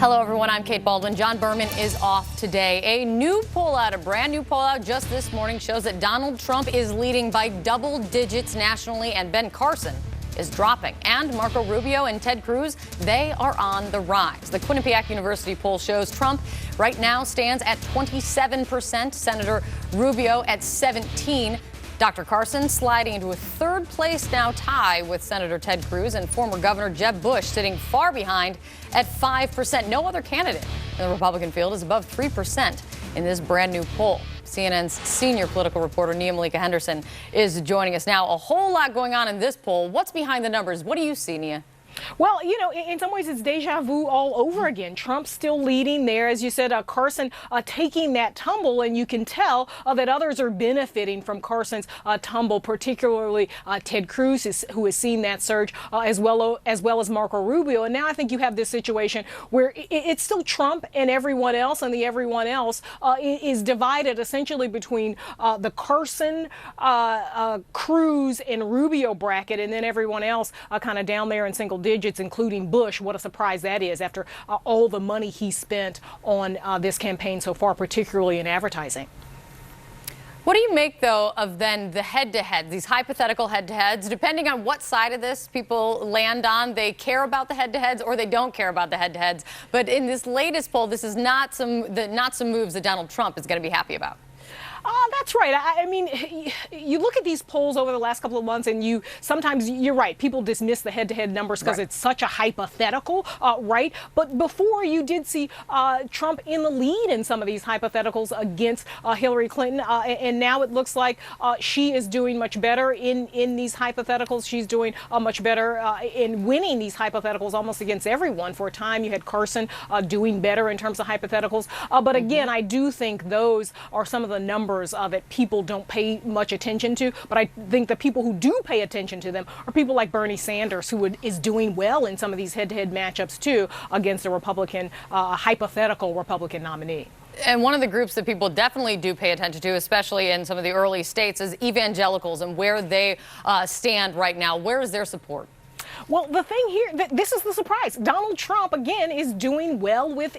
Hello, everyone. I'm Kate Baldwin. John Berman is off today. A brand new poll out just this morning shows that Donald Trump is leading by double digits nationally, and Ben Carson is dropping. And Marco Rubio and Ted Cruz, they are on the rise. The Quinnipiac University poll shows Trump right now stands at 27%, Senator Rubio at 17%. Dr. Carson sliding into a third place now tie with Senator Ted Cruz, and former Governor Jeb Bush sitting far behind at 5%. No other candidate in the Republican field is above 3% in this brand new poll. CNN's senior political reporter Nia Malika Henderson is joining us now. A whole lot going on in this poll. What's behind the numbers? What do you see, Nia? Well, you know, in some ways it's deja vu all over again. Trump's still leading there. As you said, Carson taking that tumble, and you can tell that others are benefiting from Carson's tumble, particularly Ted Cruz, who has seen that surge, as well as Marco Rubio. And now I think you have this situation where it's still Trump and everyone else, and the everyone else is divided essentially between the Carson, Cruz, and Rubio bracket, and then everyone else kind of down there in single digits, including Bush. What a surprise that is after all the money he spent on this campaign so far, particularly in advertising. What do you make, though, of then the head-to-heads, these hypothetical head-to-heads? Depending on what side of this people land on, they care about the head-to-heads or they don't care about the head-to-heads. But in this latest poll, this is not some moves that Donald Trump is going to be happy about. That's right. I mean, you look at these polls over the last couple of months, and sometimes you're right. People dismiss the head-to-head numbers because it's such a hypothetical, right? But before, you did see Trump in the lead in some of these hypotheticals against Hillary Clinton, and now it looks like she is doing much better in these hypotheticals. She's doing much better in winning these hypotheticals almost against everyone. For a time, you had Carson doing better in terms of hypotheticals. But again, I do think those are some of the numbers that people don't pay much attention to. But I think the people who do pay attention to them are people like Bernie Sanders, who is doing well in some of these head-to-head matchups, too, against a Republican, hypothetical Republican nominee. And one of the groups that people definitely do pay attention to, especially in some of the early states, is evangelicals and where they stand right now. Where is their support? Well, the thing here, this is the surprise. Donald Trump, again, is doing well with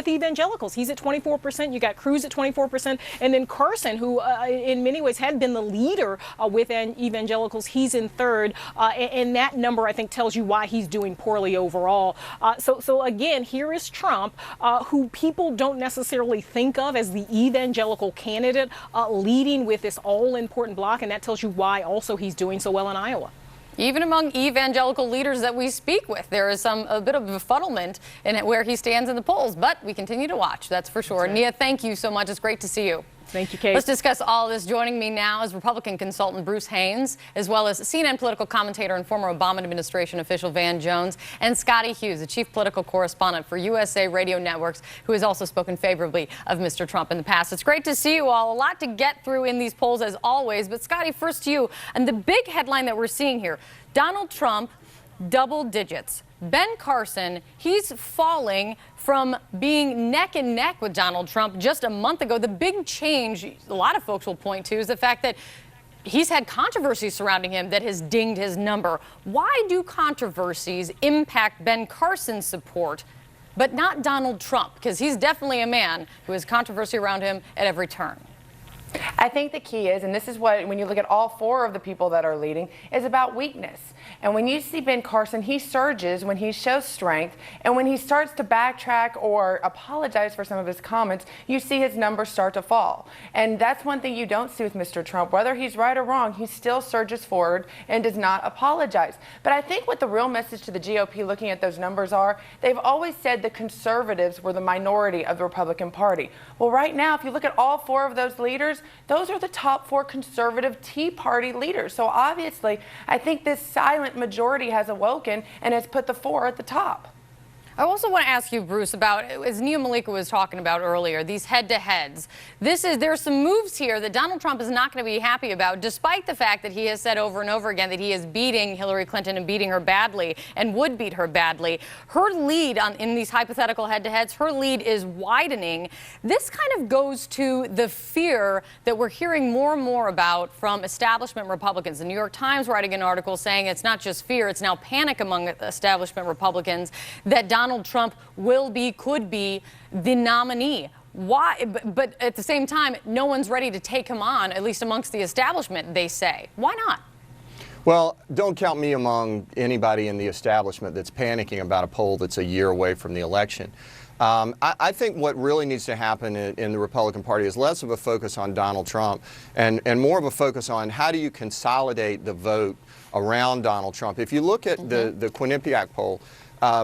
evangelicals. He's at 24%. You got Cruz at 24%. And then Carson, who in many ways had been the leader with evangelicals, he's in third. And that number, I think, tells you why he's doing poorly overall. So again, here is Trump, who people don't necessarily think of as the evangelical candidate, leading with this all-important block. And that tells you why also he's doing so well in Iowa. Even among evangelical leaders that we speak with, there is a bit of befuddlement in where he stands in the polls. But we continue to watch, that's for sure. That's right. Nia, thank you so much. It's great to see you. Thank you, Kate. Let's discuss all this. Joining me now is Republican consultant Bruce Haynes, as well as CNN political commentator and former Obama administration official Van Jones, and Scotty Hughes, the chief political correspondent for USA Radio Networks, who has also spoken favorably of Mr. Trump in the past. It's great to see you all. A lot to get through in these polls, as always. But Scotty, first to you. And the big headline that we're seeing here, Donald Trump, double digits. Ben Carson, he's falling from being neck and neck with Donald Trump just a month ago. The big change a lot of folks will point to is the fact that he's had controversy surrounding him that has dinged his number. Why do controversies impact Ben Carson's support, but not Donald Trump? Because he's definitely a man who has controversy around him at every turn. I think the key is, and this is what, when you look at all four of the people that are leading, is about weakness. And when you see Ben Carson, he surges when he shows strength. And when he starts to backtrack or apologize for some of his comments, you see his numbers start to fall. And that's one thing you don't see with Mr. Trump. Whether he's right or wrong, he still surges forward and does not apologize. But I think what the real message to the GOP looking at those numbers are, they've always said the conservatives were the minority of the Republican Party. Well, right now, if you look at all four of those leaders, those are the top four conservative Tea Party leaders. So obviously, I think this silent majority has awoken and has put the four at the top. I also want to ask you, Bruce, about, as Nia Malika was talking about earlier, these head-to-heads. There are some moves here that Donald Trump is not going to be happy about, despite the fact that he has said over and over again that he is beating Hillary Clinton and beating her badly and would beat her badly. Her lead in these hypothetical head-to-heads, her lead is widening. This kind of goes to the fear that we're hearing more and more about from establishment Republicans. The New York Times writing an article saying it's not just fear, it's now panic among establishment Republicans that Donald Donald Trump could be the nominee. Why? But at the same time, no one's ready to take him on, at least amongst the establishment, they say. Why not? Well, don't count me among anybody in the establishment that's panicking about a poll that's a year away from the election. I think what really needs to happen in the Republican Party is less of a focus on Donald Trump and more of a focus on how do you consolidate the vote around Donald Trump. If you look at the Quinnipiac poll,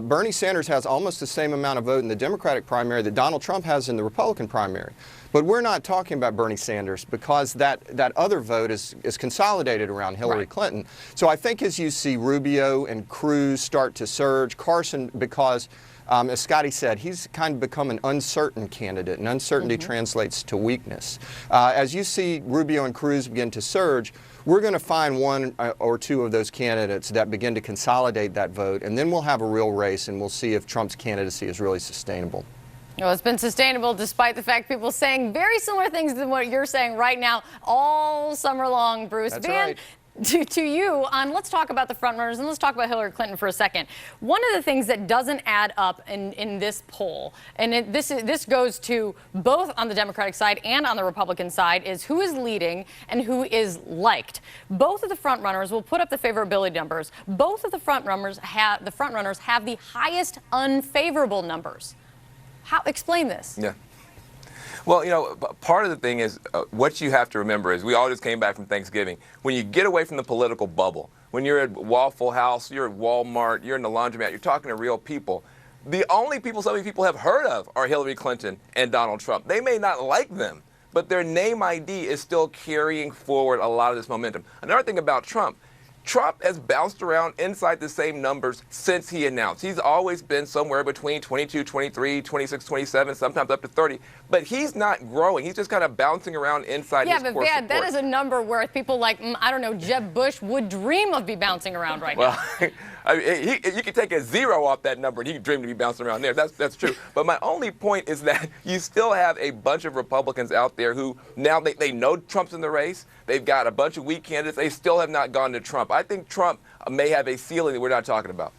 Bernie Sanders has almost the same amount of vote in the Democratic primary that Donald Trump has in the Republican primary. But we're not talking about Bernie Sanders because that other vote is consolidated around Hillary Clinton. So I think as you see Rubio and Cruz start to surge, Carson, because as Scotty said, he's kind of become an uncertain candidate, and uncertainty translates to weakness. As you see Rubio and Cruz begin to surge, we're going to find one or two of those candidates that begin to consolidate that vote, and then we'll have a real race, and we'll see if Trump's candidacy is really sustainable. Well, it's been sustainable despite the fact people saying very similar things than what you're saying right now all summer long, Bruce. That's Van, right. To you, let's talk about the frontrunners and let's talk about Hillary Clinton for a second. One of the things that doesn't add up in this poll, and this goes to both on the Democratic side and on the Republican side, is who is leading and who is liked. Both of the frontrunners will put up the favorability numbers. Both of the frontrunners have the highest unfavorable numbers. Explain this? Yeah. Well, you know, part of the thing is what you have to remember is we all just came back from Thanksgiving. When you get away from the political bubble, when you're at Waffle House, you're at Walmart, you're in the laundromat, you're talking to real people. The only people some people have heard of are Hillary Clinton and Donald Trump. They may not like them, but their name ID is still carrying forward a lot of this momentum. Another thing about Trump has bounced around inside the same numbers since he announced. He's always been somewhere between 22, 23, 26, 27, sometimes up to 30. But he's not growing. He's just kind of bouncing around inside his core support. Yeah, but that is a number where people like, I don't know, Jeb Bush would dream of be bouncing around right now. I mean, you could take a 0 off that number and he could dream to be bouncing around there. That's true. But my only point is that you still have a bunch of Republicans out there who now they know Trump's in the race. They've got a bunch of weak candidates. They still have not gone to Trump. I think Trump may have a ceiling that we're not talking about.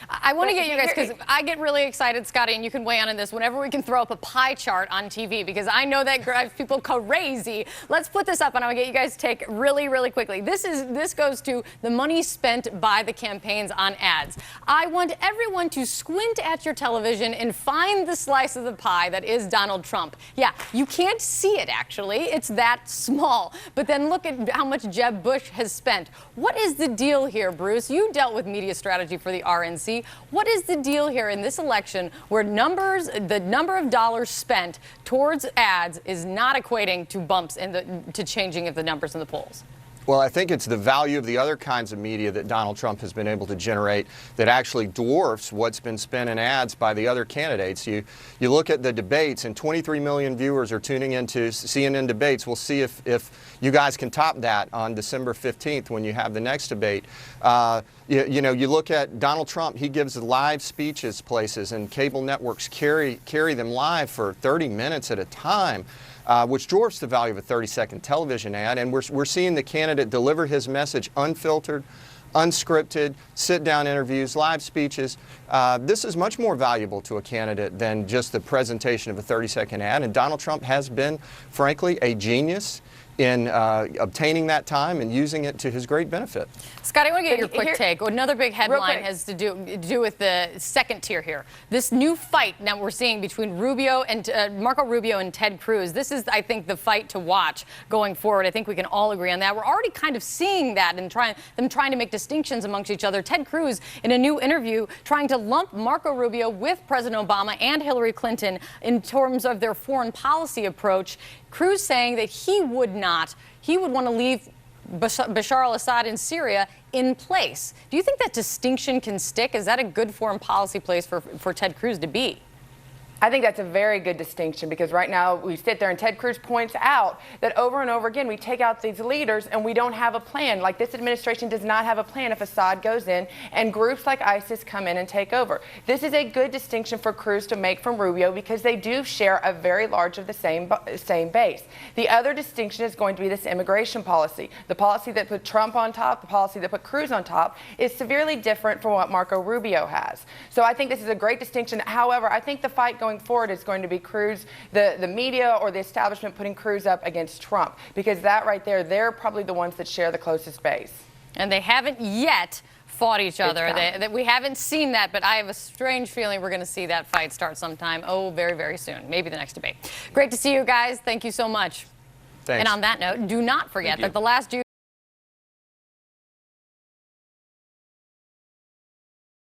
I want to get you guys, because I get really excited, Scotty, and you can weigh in on this whenever we can throw up a pie chart on TV, because I know that drives people crazy. Let's put this up, and I want to get you guys to take really, really quickly. This goes to the money spent by the campaigns on ads. I want everyone to squint at your television and find the slice of the pie that is Donald Trump. Yeah, you can't see it, actually. It's that small. But then look at how much Jeb Bush has spent. What is the deal here, Bruce? You dealt with media strategy for the RNC. What is the deal here in this election where the number of dollars spent towards ads is not equating to bumps to changing of the numbers in the polls? Well, I think it's the value of the other kinds of media that Donald Trump has been able to generate that actually dwarfs what's been spent in ads by the other candidates. You look at the debates, and 23 million viewers are tuning into CNN debates. We'll see if you guys can top that on December 15th when you have the next debate. You look at Donald Trump, he gives live speeches places, and cable networks carry them live for 30 minutes at a time. Which dwarfs the value of a 30-second television ad. And we're seeing the candidate deliver his message unfiltered, unscripted, sit-down interviews, live speeches. This is much more valuable to a candidate than just the presentation of a 30-second ad. And Donald Trump has been, frankly, a genius in obtaining that time and using it to his great benefit. Scott, I want to get your quick take. Another big headline has to do with the second tier here. This new fight now we're seeing between Marco Rubio and Ted Cruz. This is, I think, the fight to watch going forward. I think we can all agree on that. We're already kind of seeing that and them trying to make distinctions amongst each other. Ted Cruz, in a new interview, trying to lump Marco Rubio with President Obama and Hillary Clinton in terms of their foreign policy approach. Cruz saying that he would want to leave Bashar al-Assad in Syria in place. Do you think that distinction can stick? Is that a good foreign policy place for Ted Cruz to be? I think that's a very good distinction, because right now we sit there and Ted Cruz points out that over and over again we take out these leaders and we don't have a plan. Like, this administration does not have a plan if Assad goes in and groups like ISIS come in and take over. This is a good distinction for Cruz to make from Rubio, because they do share a very large of the same base. The other distinction is going to be this immigration policy. The policy that put Trump on top, the policy that put Cruz on top, is severely different from what Marco Rubio has. So I think this is a great distinction. However, I think the fight going forward is going to be Cruz, the media or the establishment putting Cruz up against Trump, because that right there, they're probably the ones that share the closest base. And they haven't yet fought each other. We haven't seen that, but I have a strange feeling we're going to see that fight start sometime, very, very soon. Maybe the next debate. Great to see you guys. Thank you so much. Thanks. And on that note, do not forget that the last